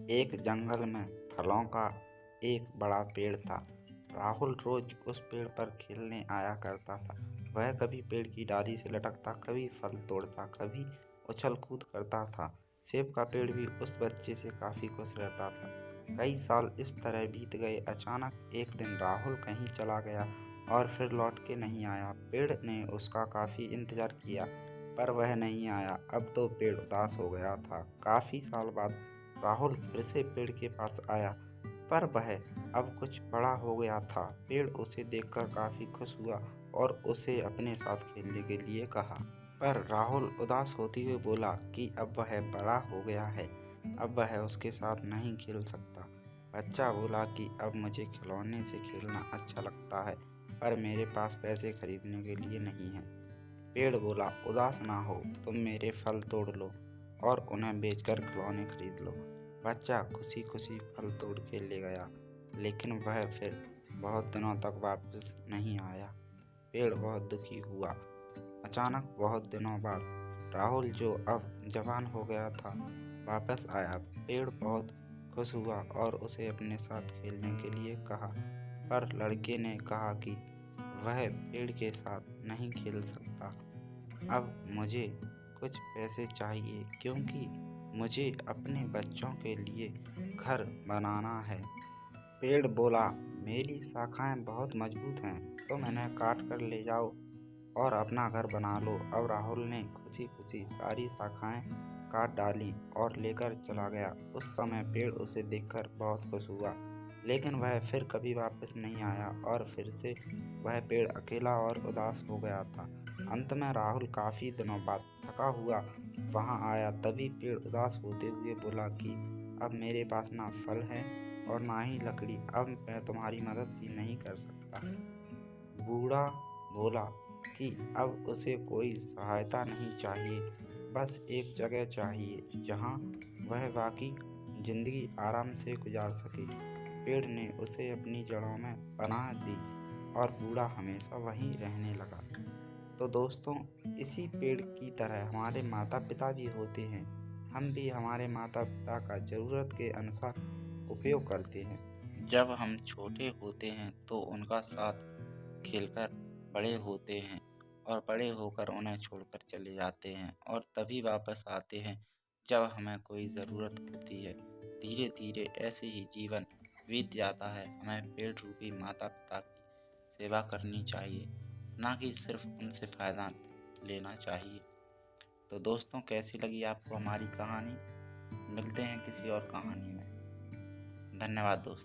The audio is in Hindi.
एक जंगल में फलों का एक बड़ा पेड़ था। राहुल रोज उस पेड़ पर खेलने आया करता था। वह कभी पेड़ की डाली से लटकता, कभी फल तोड़ता, कभी उछल कूद करता था। सेब का पेड़ भी उस बच्चे से काफी खुश रहता था। कई साल इस तरह बीत गए। अचानक एक दिन राहुल कहीं चला गया और फिर लौट के नहीं आया। पेड़ ने उसका काफी इंतजार किया पर वह नहीं आया। अब तो पेड़ उदास हो गया था। काफी साल बाद राहुल फिर से पेड़ के पास आया पर वह अब कुछ बड़ा हो गया था। पेड़ उसे देखकर काफी खुश हुआ और उसे अपने साथ खेलने के लिए कहा। पर राहुल उदास होते हुए बोला कि अब वह बड़ा हो गया है, अब वह उसके साथ नहीं खेल सकता। बच्चा बोला कि अब मुझे खिलौने से खेलना अच्छा लगता है पर मेरे पास पैसे खरीदने के लिए नहीं है। पेड़ बोला, उदास ना हो, तुम मेरे फल तोड़ लो और उन्हें बेचकर खिलौने खरीद लो। बच्चा खुशी खुशी फल तोड़ के ले गया लेकिन वह फिर बहुत दिनों तक वापस नहीं आया। पेड़ बहुत दुखी हुआ। अचानक बहुत दिनों बाद राहुल, जो अब जवान हो गया था, वापस आया। पेड़ बहुत खुश हुआ और उसे अपने साथ खेलने के लिए कहा पर लड़के ने कहा कि वह पेड़ के साथ नहीं खेल सकता। अब मुझे कुछ पैसे चाहिए क्योंकि मुझे अपने बच्चों के लिए घर बनाना है। पेड़ बोला, मेरी शाखाएं बहुत मजबूत हैं, तुम इन्हें काट कर ले जाओ और अपना घर बना लो। अब राहुल ने खुशी खुशी सारी शाखाएं काट डाली और लेकर चला गया। उस समय पेड़ उसे देखकर बहुत खुश हुआ लेकिन वह फिर कभी वापस नहीं आया और फिर से वह पेड़ अकेला और उदास हो गया था। अंत में राहुल काफी दिनों बाद थका हुआ वहां आया। तभी पेड़ उदास होते हुए बोला कि अब मेरे पास ना फल है और ना ही लकड़ी, अब मैं तुम्हारी मदद भी नहीं कर सकता। बूढ़ा बोला कि अब उसे कोई सहायता नहीं चाहिए, बस एक जगह चाहिए जहां वह बाकी जिंदगी आराम से गुजार सके। पेड़ ने उसे अपनी जड़ों में पनाह दी और बूढ़ा हमेशा वहीं रहने लगा। तो दोस्तों, इसी पेड़ की तरह हमारे माता पिता भी होते हैं। हम भी हमारे माता पिता का ज़रूरत के अनुसार उपयोग करते हैं। जब हम छोटे होते हैं तो उनका साथ खेलकर बड़े होते हैं और बड़े होकर उन्हें छोड़कर चले जाते हैं और तभी वापस आते हैं जब हमें कोई ज़रूरत होती है। धीरे धीरे ऐसे ही जीवन बीत जाता है। हमें पेड़ रूपी माता पिता की सेवा करनी चाहिए, ना कि सिर्फ उनसे फ़ायदा लेना चाहिए। तो दोस्तों, कैसी लगी आपको हमारी कहानी? मिलते हैं किसी और कहानी में। धन्यवाद दोस्तों।